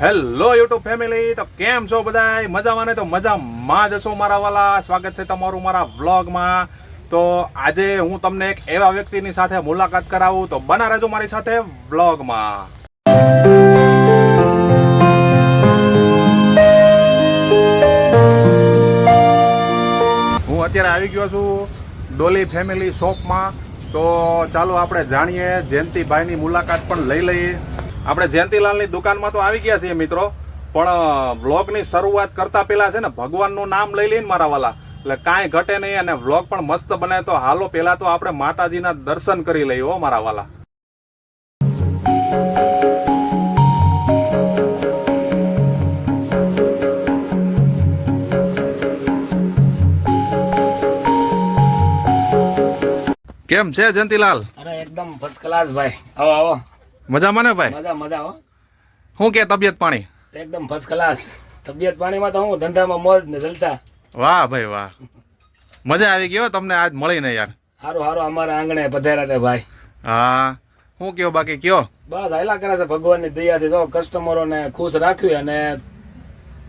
Hello YouTube family, તો કેમ છો બધા? મજામાં ને? તો મજામાં જ હશો મારા વાલા. સ્વાગત છે તમારું મારા વ્લોગમાં. તો આજે હું તમને એક એવા વ્યક્તિની સાથે મુલાકાત કરાવું, તો બના રહેજો મારી સાથે વ્લોગમાં. હું અત્યારે આવી ગયો છું ડોલી ફેમિલી શોપમાં. તો ચાલો આપણે જાણીએ, જયંતિભાઈની મુલાકાત પણ લઈ લઈએ. આપણે જયંતિલાલની દુકાનમાં તો આવી ગયા છીએ મિત્રો, પણ વ્લોગની શરૂઆત કરતા પહેલા છે ને ભગવાનનું નામ લઈ લઈને મારા વાલા, એટલે કાંઈ ઘટે નહીં અને વ્લોગ પણ મસ્ત બને. તો હાલો પહેલા તો આપણે માતાજીના દર્શન કરી લઈએ હો મારા વાલા. કેમ છે જયંતિલાલ? અરે એકદમ ફર્સ્ટ ક્લાસ ભાઈ. આવો આવો. મજામાં ને ભાઈ? મજા મજા હો. શું કે તબિયત પાણી? એકદમ ફર્સ્ટ ક્લાસ. તબિયત પાણીમાં તો હું ધંધામાં મોજ ને જલસા. વાહ ભાઈ વાહ, મજા આવી ગયો તમને આજ મળીને યાર. હારું હારું અમારા આંગણે પધાર્યા તે ભાઈ. હા, શું કયો બાકી કયો? બસ હાયલા કરે છે ભગવાનની દયાથી. તો કસ્ટમરોને ખુશ રાખ્યું અને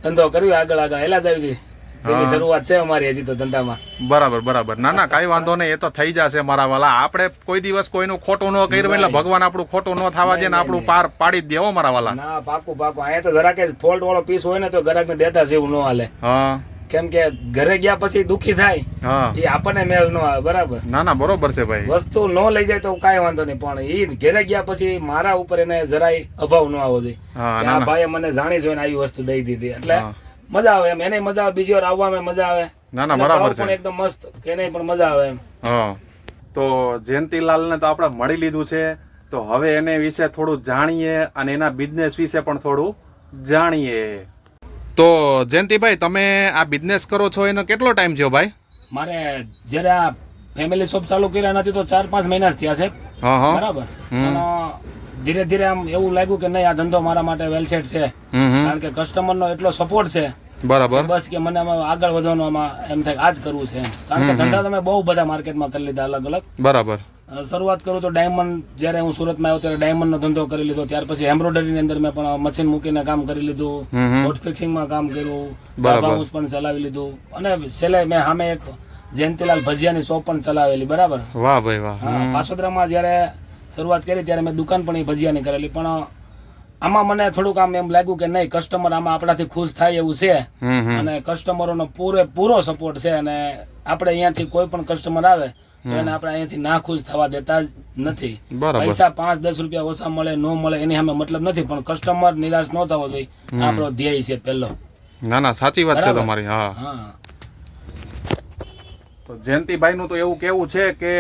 ધંધો કર્યો આગળ આગળ હેલા જ આવી છે. તેની શરૂઆત છે અમારી હજી તો ધંધામાં. બરાબર બરાબર. ના ના કઈ વાંધો નહીં, એ તો થઈ જશે મારા વાલા. આપણે કોઈ દિવસ કોઈનું ખોટું ન કર્યું એટલે ભગવાન આપણું ખોટું ન થવા દે ને આપણું પાર પાડી જ દેવો મારા વાલા. ના પાકું પાકું. અહીંયા તો જરાક ફોલ્ટ વાળો પીસ હોય ને તો ગ્રાહકને દેતા જેવું ન હાલે. હા, કેમ કે ઘરે ગયા પછી દુખી થાય, હા, એ આપણને મેળ ન આવે. બરાબર. ના ના બરોબર છે ભાઈ. વસ્તુ ન લઈ જાય તો કઈ વાંધો નહીં, પણ એ ઘરે ગયા પછી મારા ઉપર એને જરાય અભાવ ન આવવો જોઈએ. આ ભાઈએ મને જાણી જોઈને આવી વસ્તુ દઈ દીધી એટલે મજા આવે એમ. એને મજા આવે, બીજી વાર આવવામાં મજા આવે. ના ના બરાબર છે. એકદમ મસ્ત, એને પણ મજા આવે એમ. હા, તો જયંતિલાલ ને તો આપણે મળી લીધું છે, તો હવે એને વિશે થોડું જાણીએ અને એના બિઝનેસ વિશે પણ થોડું જાણીએ. તો જયંતિભાઈ, તમે આ બિઝનેસ કરો છો એનો કેટલો ટાઈમ થયો ભાઈ? મારે જયારે આ ફેમિલી શોપ ચાલુ કર્યા નથી તો 4-5 મહિના જ થયા છે. બરાબર. ધીરે ધીરે આમ એવું લાગ્યું કે નહીં, આ ધંધો મારા માટે વેલ સેટ છે, કારણ કે કસ્ટમર નો એટલો સપોર્ટ છે. બરાબર. બસ કે મને આગળ વધવાનું આમાં એમ થાય આજ કરવું છે, કારણ કે ધંધા તમે બહુ બધા માર્કેટમાં કરી લીધા અલગ અલગ. બરાબર. શરૂઆત કરું તો ડાયમંડ, જયારે હું સુરતમાં આવ્યો ત્યારે ડાયમંડ નો ધંધો કરી લીધો. ત્યાર પછી એમ્બ્રોઇડરી ની અંદર મેં પણ મશીન મૂકીને કામ કરી લીધું, હોટ ફિક્સિંગ માં કામ કર્યું, હાઉસ પણ ચલાવી લીધું, અને છેલ્લે મેં સામે એક જયંતિલાલ ભજીયાની શોપ પણ ચલાવેલી. બરાબર. વાહ ભાઈ વાહ. પાસોદરામાં જયારે શરૂઆત કરી ત્યારે મેં દુકાન પણ એ ભજીયાની કરેલી, પણ આમાં મને થોડુંક આમ એમ લાગ્યું કે નહીં, કસ્ટમર આમાં આપણાથી ખુશ થાય એવું છે, અને કસ્ટમરોનો પૂરેપૂરો સપોર્ટ છે, અને આપણે અહીંયાથી કોઈ પણ કસ્ટમર આવે તો એને આપણે અહીંયાથી ના ખુશ થવા દેતા જ નથી. પૈસા 5-10 રૂપિયા ઓછા મળે ન મળે એની સામે મતલબ નથી, પણ કસ્ટમર નિરાશ ન થવો જોઈએ, આપણો ધ્યેય છે પહેલો. ના ના સાચી વાત છે તમારી. હા. તો જયંતિભાઈ નું તો એવું કેવું છે કે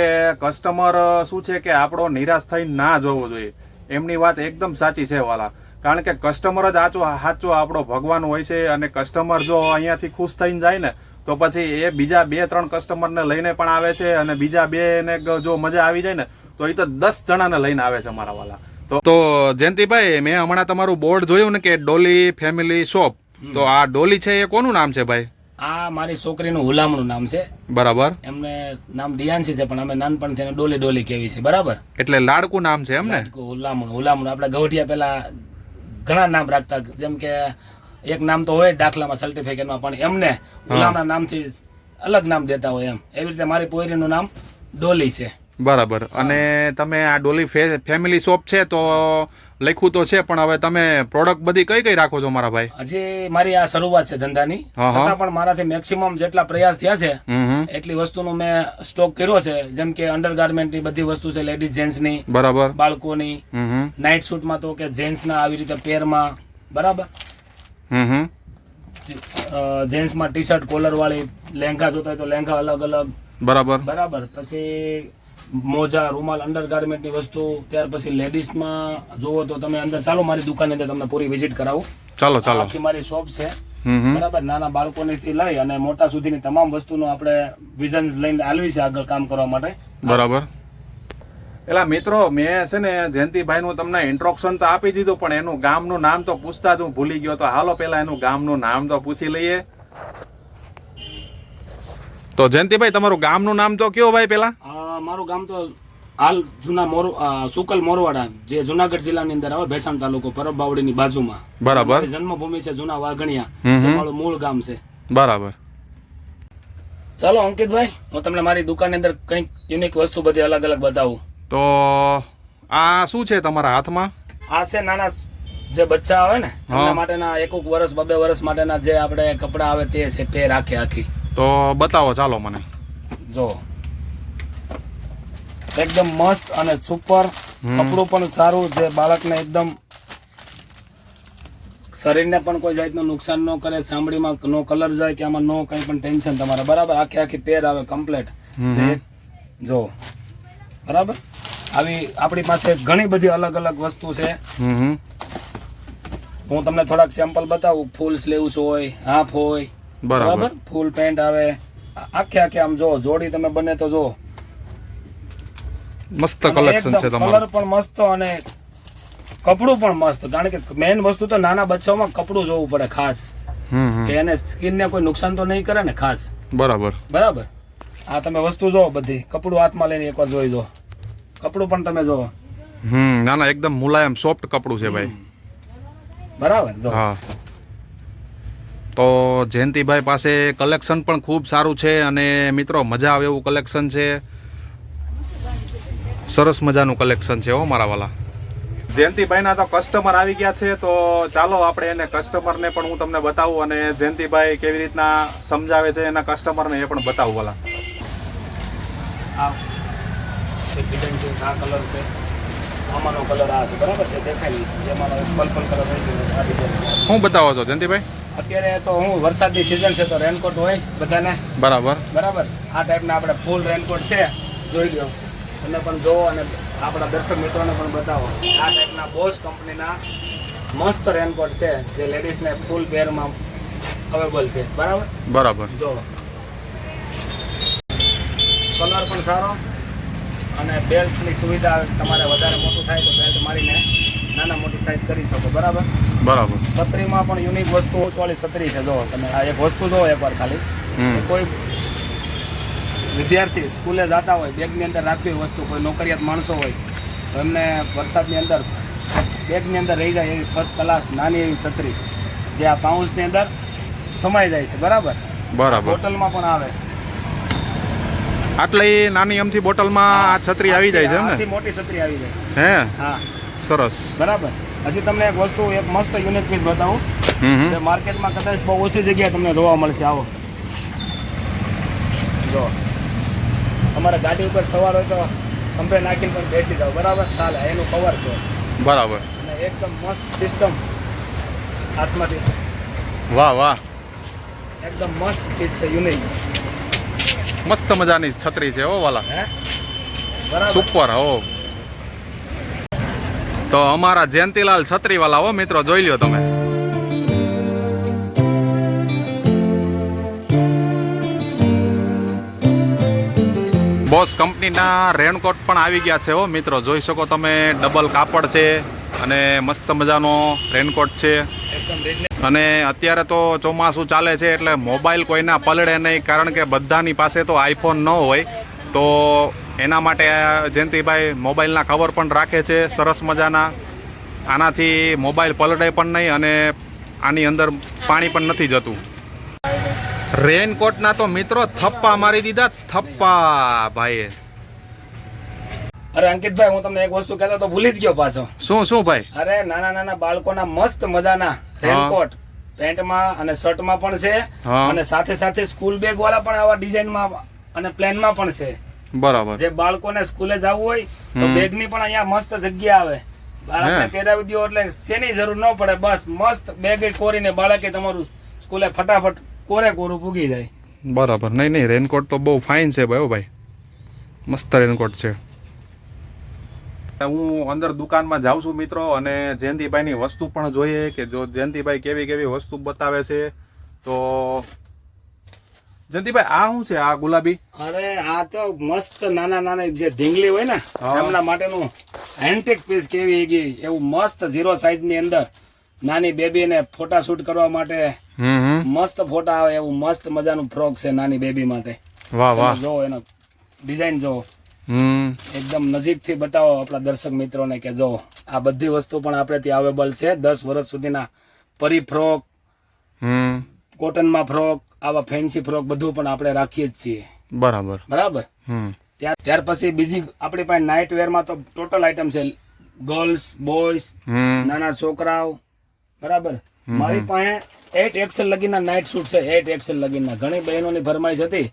કસ્ટમર શું છે કે આપણો નિરાશ થઈ ના જવો જોઈએ. એમની વાત એકદમ સાચી છે વાલા, કારણ કે કસ્ટમર જ સાચો આપણો ભગવાન હોય છે, અને કસ્ટમર જો અહીંયાથી ખુશ થઈને જાય ને તો પછી એ બીજા 2-3 કસ્ટમરને લઈને પણ આવે છે, અને બીજા 2 ને જો મજા આવી જાય ને તો એ તો 10 જણાને લઈને આવે છે મારા વાલા. તો જયંતિભાઈ, મેં હમણાં તમારું બોર્ડ જોયું ને કે ડોલી ફેમિલી શોપ, તો આ ડોલી છે એ કોનું નામ છે ભાઈ? આ મારી છોકરીનું હુલામણું નામ છે. બરાબર. એમને નામ દિયાંશી છે, પણ અમે નાનપણથી એને ડોલી ડોલી કેવી છે. બરાબર. એટલે લાડકું નામ છે એમ ને? હુલામણું. હુલામણું આપણે ગવઢિયા પેલા ઘણા નામ રાખતા, જેમ કે એક નામ તો હોય દાખલામાં સર્ટિફિકેટમાં, પણ એમને હુલામણા નામથી અલગ નામ દેતા હોય એમ. એવી રીતે મારી પોયરીનું નામ ડોલી છે. બરાબર. અને તમે આ ડોલી ફેમિલી શોપ છે તો લખ્યું તો છે, પણ હવે તમે પ્રોડક્ટ બધી કઈ કઈ રાખો છો મારા ભાઈ? હજી મારી આ શરૂઆત છે ધંધાની, છતાં પણ મારાથી મેક્સિમમ જેટલા પ્રયાસ થયા છે એટલી વસ્તુનો મેં સ્ટોક કર્યો છે. જેમ કે અંડરગાર્મેન્ટ ની બધી વસ્તુ છે, લેડીઝ જેન્ટ્સ ની. બરાબર. બાળકોની નાઇટ શૂટ માં તો કે જેન્ટ્સ ના આવી રીતે પેરમાં. બરાબર. જેન્ટ્સ માં ટી શર્ટ કોલર વાળી, લેંઘા જોતા હોય તો લેંઘા અલગ અલગ. બરાબર. બરાબર. પછી મોજા, રૂમાલ, અંડરગાર્મેન્ટ ની વસ્તુ. ત્યાર પછી લેડીઝ માં જોવો તો તમે અંદર ચાલો, મારી દુકાન અંદર તમને પૂરી વિઝિટ કરાવું. ચાલો ચાલો. આખી મારી શોપ છે. બરાબર. નાના બાળકોની થી લઈ અને મોટા સુધીની તમામ વસ્તુનો આપણે વિઝન લઈને આલવી છે આગળ કામ કરવા માટે. બરાબર. એલા મિત્રો, મેં છે ને જયંતિભાઈ નું તમને ઇન્ટ્રોડક્શન તો આપી દીધું, પણ એનું ગામનું નામ તો પૂછતા જ હું ભૂલી ગયો. તો હાલો પેલા એનું ગામનું નામ તો પૂછી લઈએ. તો જયંતિભાઈ, તમારું ગામનું નામ તો કયો ભાઈ પેલા? મારું ગામ તો હાલ જૂના સુકલ મોરવાડા જે જુનાગઢ જિલ્લાની અંદર આવે, ભેસાણ તાલુકો, પરબ બાવડીની બાજુમાં. બરાબર. મારી જન્મભૂમિ છે જૂના વાઘણિયા, હમ. જે મારું મૂળ ગામ છે. બરાબર. ચાલો અંકિતભાઈ, હું તમને મારી દુકાનની અંદર કંઈક યુનિક વસ્તુ બધી અલગ અલગ બતાવું. તો આ શું છે તમારા હાથમાં? આ છે નાના જે બચ્ચા આવે ને હા. એમના માટેના 1 વર્ષ 2 વર્ષ માટેના જે આપણે કપડા આવે તે છે, પેર આખી. તો બતાવો ચાલો મને. જો એકદમ મસ્ત અને સુપર, કપડું પણ સારું, જે બાળકને એકદમ શરીરને પણ કોઈ જાતનું નુકસાન ન કરે, ચામડીમાં નો કલર જાય કે આમાં નો કઈ પણ ટેન્શન તમારે. બરાબર, આખી પેર આવે કમ્પ્લેટ. જો બરાબર, આવી આપણી પાસે ઘણી બધી અલગ અલગ વસ્તુ છે. હું તમને થોડાક સેમ્પલ બતાવું. ફૂલ સ્લીવ્સ હોય, હાફ હોય, બરાબર, ફૂલ પેન્ટ આવે, આખે આમ જો જોડી તમે બને તો જો મસ્ત કલેક્શન છે તમારું. કલર પણ મસ્ત અને કપડું પણ મસ્ત. કારણ કે મેઇન વસ્તુ તો નાના બચ્ચાઓમાં કપડું જોવું પડે ખાસ, કે એને સ્કિન ને કોઈ નુકસાન તો નહીં કરે ને ખાસ. બરાબર. આ તમે વસ્તુ જો બધી, કપડું હાથમાં લઈને એકવાર જોઈ જો, કપડું પણ તમે જો. ના ના, એકદમ મુલાયમ સોફ્ટ કપડું છે ભાઈ. બરાબર. જો હા, તો જયંતિભાઈ પાસે કલેક્શન પણ ખૂબ સારું છે અને મિત્રો મજા આવે એવું કલેક્શન છે. સરસ મજાનું કલેક્શન છે હો મારા વાલા. જયંતિભાઈના તો કસ્ટમર આવી ગયા છે, તો ચાલો આપણે એને કસ્ટમરને પણ હું તમને બતાવું અને જયંતિભાઈ કેવી રીતના સમજાવે છે એના કસ્ટમરને એ પણ બતાવું વાલા. આ એક ડિઝાઇન છે, આ કલર છે, આમાંનો કલર આ છે, બરાબર છે, દેખાય જેમાં પર્પલ કલર હોય છે. આ ડિઝાઇન શું બતાવો છો જયંતિભાઈ? અત્યારે તો હું વરસાદની સિઝન છે તો રેનકોટ હોય બધાને. બરાબર. આ ટાઈપના આપણે ફૂલ રેનકોટ છે, જોઈ લો તમે પણ જોવો અને આપણા દર્શક મિત્રોને પણ બતાવો. આ ટાઈપના બોસ કંપનીના મસ્ત રેનકોટ છે, જે લેડીઝને ફૂલ પેરમાં અવેલેબલ છે. બરાબર. જો કલર પણ સારો અને બેલ્ટની સુવિધા, તમારે વધારે મોટું થાય તો બેલ્ટ મારીને નાના મોટી સાઈઝ કરી શકો. બરાબર. છત્રીમાં પણ યુનિક વસ્તુ વાળી છત્રી છે. જો તમે આ એક વસ્તુ જો એકવાર ખાલી, કોઈ વિદ્યાર્થી સ્કૂલે જતા હોય, બેગની અંદર રાખવી હોય વસ્તુ, કોઈ નોકરિયાત માણસો હોય તો એમને વરસાદની અંદર બેગની અંદર રહી જાય એવી ફર્સ્ટ ક્લાસ નાની એવી છત્રી, જે આ પાઉચની અંદર સમાઈ જાય છે. બરાબર. બોટલમાં પણ આવે. આટલી નાની અમથી બોટલમાં આ છત્રી આવી જાય છે એમ ને? મોટી છત્રી આવી જાય. હે, હા, સરસ. બરાબર. હજી તમને એક વસ્તુ, એક મસ્ત યુનિક પીસ બતાવું, જે માર્કેટમાં કદાચ બહુ ઓછી જગ્યાએ તમને જોવા મળશે. આવો જો, તમારે ગાડી ઉપર સવાર હોય તો ખંભે નાખીને પણ બેસી જાઓ. બરાબર, ચાલે. એનું કવર છે. બરાબર. અને એકદમ મસ્ત સિસ્ટમ હાથમાંથી. વાહ. એકદમ મસ્ત પીસ છે, યુનિક. મસ્ત મજાની છત્રી છે હો વાલા. બરાબર. સુપર હો. તો અમારા જયંતિલાલ છત્રી વાલા હો મિત્રો, જોઈ લ્યો તમે. બોસ કંપનીના રેનકોટ પણ આવી ગયા છે હો મિત્રો, જોઈ શકો તમે. ડબલ કાપડ છે અને મસ્ત મજાનો રેનકોટ છે. અને અત્યારે તો ચોમાસું ચાલે છે એટલે મોબાઈલ કોઈના પલળે નહીં, કારણ કે બધાની પાસે તો આઈફોન ન હોય, તો એના માટે જયંતિભાઈ મોબાઈલના કવર પણ રાખે છે સરસ મજાના. આનાથી મોબાઈલ પલળે પણ નહીં અને આની અંદર પાણી પણ નથી જતું. રેનકોટના તો મિત્રો થપ્પા મારી દીધા, થપ્પા ભાઈ. અરે અંકિતભાઈ, હું તમને એક વસ્તુ કહેતો તો ભૂલી જ ગયો પાછો. શું ભાઈ? અરે નાના બાળકોના મસ્ત મજાના રેનકોટ પેન્ટમાં અને શર્ટમાં પણ છે, અને સાથે સાથે સ્કૂલ બેગ વાળા પણ આવા ડિઝાઇનમાં અને પ્લેનમાં પણ છે. બરાબર. જે બાળકોને સ્કૂલે જવું હોય તો બેગની પણ અહીંયા મસ્ત જગ્યા આવે. બાળકને પહેરાવી દો એટલે શેની જરૂર ન પડે. બસ મસ્ત બેગ કોરીને બાળકે તમારું સ્કૂલે ફટાફટ કોરું પૂગી જાય. બરાબર. નહીં, રેનકોટ તો બહુ ફાઇન છે ભાઈ. મસ્ત રેનકોટ છે. હું અંદર દુકાનમાં જાઉં છું મિત્રો, અને જયંતિભાઈની વસ્તુ પણ જોઈએ કે જો જયંતિભાઈ કેવી કેવી વસ્તુ બતાવે છે. તો જયંતિભાઈ, આ શું છે આ ગુલાબી? અરે આ તો મસ્ત નાના જે ઢીંગલી હોય ને એમના માટેનું એન્ટિક પીસ કેવી ગઈ એવું મસ્ત 0 સાઈઝ ની અંદર નાની બેબી ને ફોટા શૂટ કરવા માટે મસ્ત ફોટા આવે એવું મસ્ત મજાનું ફ્રોક છે નાની બેબી માટે. વાહ. જો એનો ડિઝાઇન જો, એકદમ નજીકથી બતાવો આપણા દર્શક મિત્રોને કે જો આ બધી વસ્તુ પણ આપણે ત્યાં અવેલેબલ છે. 10 વર્ષ સુધીના પરી ફ્રોક, કોટનમાં ફ્રોક, આવા ફેન્સી ફ્રોક બધું પણ આપણે રાખીએ જ છીએ. બરાબર. ત્યાર પછી બીજી આપણી પાસે નાઇટ વેર માં તો ટોટલ આઈટમ છે. ગર્લ્સ, બોયઝ, નાના છોકરાઓ. બરાબર. મારી પાસે 8XL લગીના નાઇટ સૂટ છે. 8XL લગીના. ઘણી બહેનોની ફરમાઈશ હતી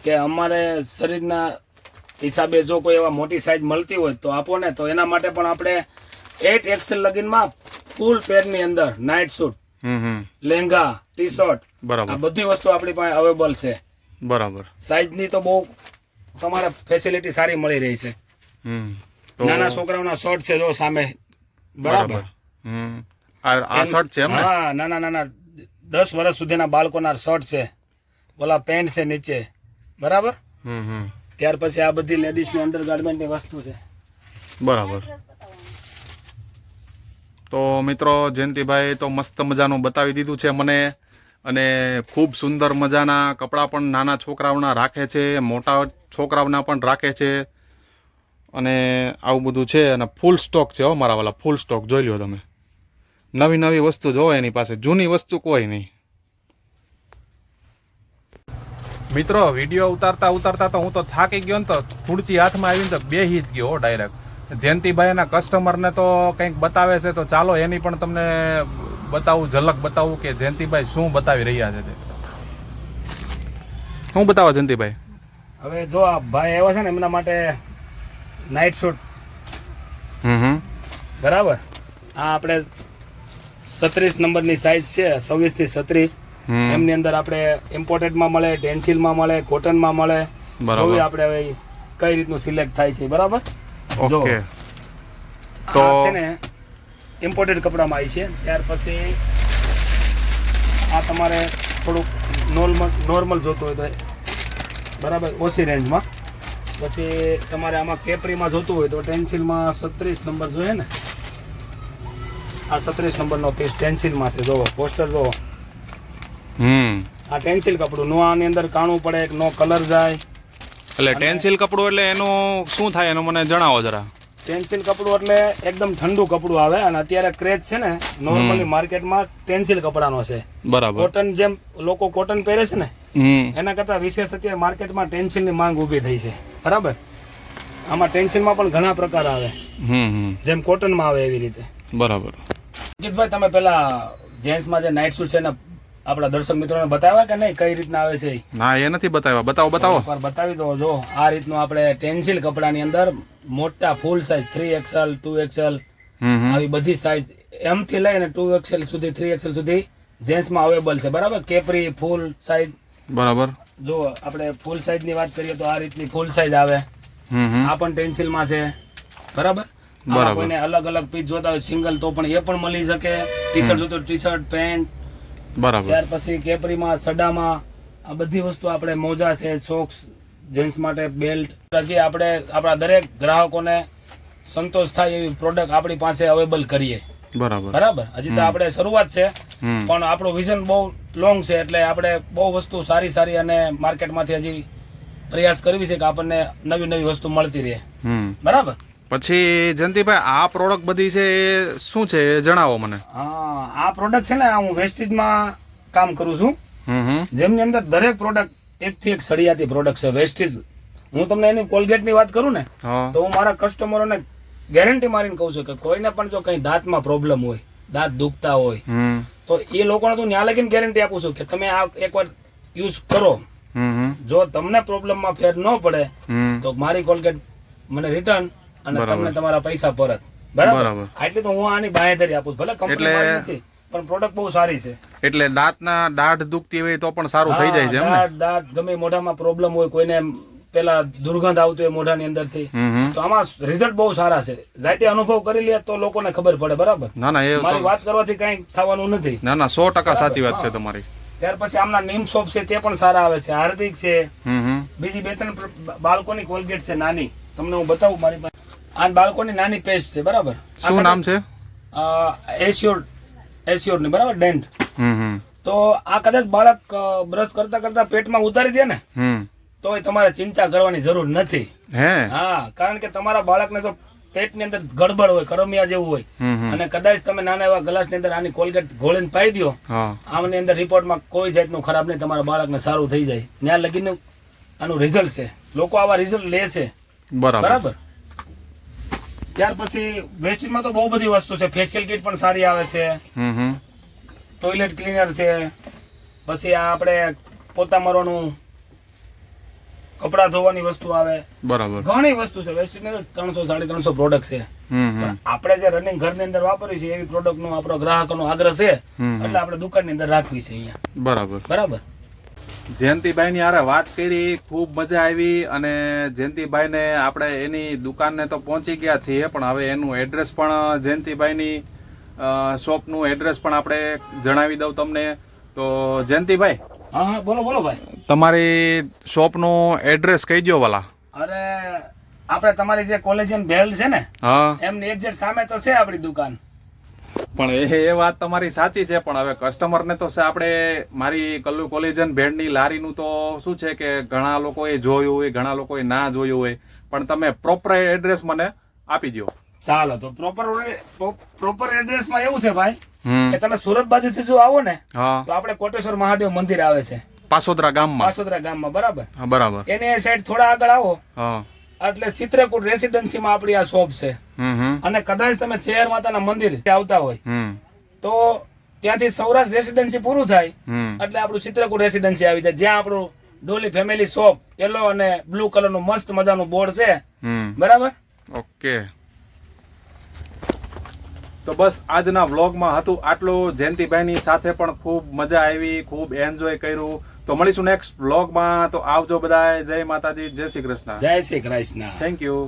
કે અમારે શરીરના હિસાબે જો કોઈ એવા મોટી સાઈઝ મળતી હોય તો આપો ને. તો એના માટે પણ આપણે 8XL લગીનમાં ફૂલ પેરની અંદર night suit, lehenga, T shirt, આ બધી વસ્તુ આપણી પાસે અવેલેબલ છે. બરાબર. સાઈઝ ની તો બહુ તમારે ફેસિલિટી સારી મળી રહી છે. નાના છોકરાઓના શર્ટ છે જો સામે. બરાબર. આ શર્ટ છે એમ ને? હા, નાના 10 વર્ષ સુધીના બાળકોના શર્ટ છે. ઓલા પેન્ટ છે નીચે. બરાબર. ત્યાર પછી આ બધી લેડીઝ ની અંડરગાર્મેન્ટ ની વસ્તુ છે. બરાબર. તો મિત્રો, જયંતિભાઈ તો મસ્ત મજાનું બતાવી દીધું છે મને, અને ખૂબ સુંદર મજાના કપડાં પણ નાના છોકરાઓના રાખે છે, મોટા છોકરાઓના પણ રાખે છે, અને આવું બધું છે. અને ફૂલ સ્ટોક છે હો મારા વાલા, ફૂલ સ્ટોક જોઈ લો તમે. નવી નવી વસ્તુ જોવો એની પાસે, જૂની વસ્તુ કોઈ નહીં. મિત્રો, વિડીયો ઉતારતા તો હું તો થાકી ગયો ને, તો ખુરચી હાથમાં આવીને તો બેહી જ ગયો ડાયરેક્ટ. જયંતિભાઈના કસ્ટમરને તો કંઈક બતાવે છે, તો ચાલો એની પણ તમને બતાવું, ઝલક બતાવું કે જયંતિભાઈ શું બતાવી રહ્યા છે તે. શું બતાવો જયંતિભાઈ? હવે જો આ ભાઈ આવ્યા છે ને, એમના માટે નાઇટ શૂટ. બરાબર. આ આપણે 36 નંબરની સાઈઝ છે, 26 થી 36. એમની અંદર આપણે ઇમ્પોર્ટેડમાં મળે, ટેન્સિલમાં મળે, કોટનમાં મળે. બરાબર. આપણે હવે કઈ રીતનું સિલેક્ટ થાય છે. બરાબર. ઓકે. તો છે ને ઇમ્પોર્ટેડ કપડામાં આવી છે. ત્યાર પછી આ તમારે થોડુંક નોર્મલ જોતું હોય તો બરાબર, ઓછી રેન્જમાં. પછી તમારે આમાં કેપરીમાં જોતું હોય તો ટેન્સિલમાં 36 નંબર જોઈએ ને. આ 36 નંબરનો પીસ ટેન્સિલમાં છે. જોવો પોસ્ટર જોવો. આ ટેન્સિલ કપડું નો, આની અંદર કાણું પડે, નો કલર જાય. એટલે ટેન્સિલ કપડું એટલે એનું શું થાય એનું મને જણાવો જરા. ટેન્સિલ કપડું એટલે એકદમ ઠંડુ કપડું આવે, અને અત્યારે ક્રેઝ છે ને નોર્મલી માર્કેટમાં ટેન્સિલ કપડાનો છે. બરાબર. કોટન જેમ લોકો કોટન પહેરે છે ને, એના કરતા વિશેષ અત્યારે માર્કેટમાં ટેન્સિલની માંગ ઊભી થઈ છે. બરાબર. આમાં ટેન્સિલમાં પણ ઘણા પ્રકાર આવે, જેમ કોટનમાં આવે એવી રીતે. બરાબર. અંકિતભાઈ, તમે પેલા જેન્ટ્સમાં જે નાઇટ સૂટ છે ને આપણા દર્શક મિત્રોને બતાવ્યા કે નહીં, કઈ રીતના આવે છે? ના, એ નથી બતાવ્યા. બતાવો. બતાવી દો. જો આ રીતનું આપણે ટેન્સિલ કપડાની અંદર મોટા ફૂલ સાઈઝ 3XL, 2XL આવી બધી સાઈઝ, એમ થી લઈને 2XL સુધી, 3XL સુધી જેન્ટ્સમાં અવેલેબલ છે. બરાબર. Capri full size. બરાબર. જો આપણે ફૂલ સાઈઝ ની વાત કરીએ તો આ રીતની ફૂલ સાઈઝ આવે. આ પણ ટેન્સિલમાં છે. બરાબર. કોઈને અલગ અલગ પીસ જોતા હોય સિંગલ, તો પણ એ પણ મળી શકે. ટી શર્ટ જોતો ટી શર્ટ, પેન્ટ. બરાબર. ત્યાર પછી કેપરીમાં, સડામાં આ બધી વસ્તુ આપણે, મોજા છે, સોક્સ જેન્ટ્સ માટે, બેલ્ટ. હજી આપણે આપણા દરેક ગ્રાહકોને સંતોષ થાય એવી પ્રોડક્ટ આપણી પાસે અવેલેબલ કરીએ. બરાબર. હજી તો આપણે શરૂઆત છે, પણ આપણું વિઝન બહુ લોંગ છે, એટલે આપણે બહુ વસ્તુ સારી અને માર્કેટમાંથી હજી પ્રયાસ કરવી છે કે આપણને નવી વસ્તુ મળતી રહે. બરાબર. પછી જયંતિભાઈ, આ પ્રોડક્ટ બધી છે એ શું છે એ જણાવો મને. હા, આ પ્રોડક્ટ છે ને, હું વેસ્ટેજમાં કામ કરું છું, જેમની અંદર દરેક પ્રોડક્ટ એકથી એક સળિયાતી પ્રોડક્ટ છે. વેસ્ટેજ, હું તમને એની કોલગેટની વાત કરું ને, તો હું મારા કસ્ટમરોને ગેરંટી મારીને કહું છું કે કોઈને પણ જો કઈ દાંતમાં પ્રોબ્લેમ હોય, દાંત દુખતા હોય, તો એ લોકોને તો ત્યાં લગીને ગેરંટી આપું છું કે તમે આ એકવાર યુઝ કરો. જો તમને પ્રોબ્લેમમાં ફેર ન પડે તો મારી કોલગેટ મને રિટર્ન, અને તમને તમારા પૈસા પરત. બરાબર. એટલે તો હું આની બાંહેધરી આપું છું. ભલે કંપની મારી નથી, પણ પ્રોડક્ટ બહુ સારી છે. એટલે દાઢ દુખતી હોય તો પણ સારું થઈ જાય છે એમ ને? દાંત ગમે, મોઢામાં પ્રોબ્લેમ હોય, કોઈને પેલા દુર્ગંધ આવતી હોય મોઢાની અંદરથી, તો આમાં રિઝલ્ટ બહુ સારા છે. જાતે અનુભવ કરી લે તો લોકોને ખબર પડે. બરાબર. ના, એ મારી વાત કરવાથી કઈ થવાનું નથી. ના, 100% સાચી વાત છે તમારી. ત્યાર પછી આમના નીમ સોપ છે, તે પણ સારા આવે છે. હાર્દિક છે. બીજી 2-3 બાળકોની કોલગેટ છે નાની, તમને હું બતાવું મારી પાસે. આ બાળકોની નાની પેસ્ટ છે. બરાબર. શું નામ છે? એસ્યોર ની. બરાબર. ડેન્ટ. તો આ કદાચ બાળક બ્રશ કરતા પેટમાં ઉતારી દે ને, તો તોય તમારે ચિંતા કરવાની જરૂર નથી. હે હા, કારણ કે તમારા બાળકને તો પેટની અંદર ગડબડ હોય, કરમિયા જેવું હોય, અને કદાચ તમે નાના એવા ગ્લાસ ની અંદર આની કોલગેટ ઘોળીને પાઈ દો, હા આમની અંદર રિપોર્ટમાં કોઈ જાતનું ખરાબ નહીં, તમારા બાળકને સારું થઈ જાય. ત્યાં લગીનું આનું રિઝલ્ટ છે. લોકો આવા રિઝલ્ટ લે છે. બરાબર બરાબર. ત્યાર પછી વેસ્ટેજમાં તો બહુ બધી વસ્તુ છે. ફેશિયલ કિટ પણ સારી આવે છે, ટોયલેટ ક્લીનર છે, પછી આ આપણે પોતા મારવાનું કપડા ધોવાની વસ્તુ આવે, બરાબર ઘણી વસ્તુ છે. વેસ્ટેજમાં 300-350 પ્રોડક્ટ છે. પણ આપણે જે રનિંગ ઘરની અંદર વાપરવી છે એવી પ્રોડક્ટ નો આપણો ગ્રાહકોનો આગ્રહ છે, એટલે આપણે દુકાનની અંદર રાખવી છે અહીંયા. બરાબર બરાબર. જયંતિભાઈ ની હારે વાત કરી, ખૂબ મજા આવી. અને જયંતિભાઈ ને આપણે એની દુકાનને તો પહોંચી ગયા છીએ, પણ હવે એનું એડ્રેસ પણ જયંતિભાઈ ની શોપનું એડ્રેસ પણ આપણે જણાવી દઉં તમને. તો જયંતિભાઈ, હા હા, બોલો બોલો ભાઈ. તમારી શોપનું એડ્રેસ કહી દો વાલા. અરે આપણે તમારી જે કોલેજિયન ભેળ છે ને, હા એમની એક્ઝેક્ટ સામે તો છે આપણી દુકાન. પણ એ વાત તમારી સાચી છે, પણ હવે કસ્ટમરને તો છે આપણે મારી કલ્લુ કોલેજન ભેળની લારીનું તો શું છે કે ઘણા લોકોએ જોયું હોય, ઘણા લોકોએ ના જોયું હોય, પણ તમે પ્રોપર એડ્રેસ મને આપી દો. ચાલો, તો પ્રોપર એડ્રેસમાં એવું છે ભાઈ કે તમે સુરત બાજુથી જો આવો ને, હા તો આપણે કોટેશ્વર મહાદેવ મંદિર આવે છે પાસોદરા ગામમાં. પાસોદરા ગામમાં. બરાબર. હા બરાબર. એની સાઈડ થોડા આગળ આવો હા એટલે ચિત્રકૂટ રેસિડેન્સીમાં આપણી આ શોપ છે. અને કદાચ તમે શહેર માતાના મંદિર આવતા હોય તો ત્યાંથી સૌરાષ્ટ્ર રેસિડેન્સી પૂરું થાય એટલે આપણું ચિત્રકૂટ રેસિડેન્સી આવી જાય, જ્યાં આપણું ડોલી ફેમિલી શોપ યલો અને બ્લુ કલર નું મસ્ત મજાનું બોર્ડ છે. બરાબર. ઓકે. તો બસ આજના વ્લોગમાં હતું આટલું. જયંતિભાઈની સાથે પણ ખૂબ મજા આવી, ખૂબ એન્જોય કર્યું. તો મળીશું નેક્સ્ટ વ્લોગમાં. તો આવજો બધા. જય માતાજી, જય શ્રી કૃષ્ણ. જય શ્રી કૃષ્ણ. Thank you.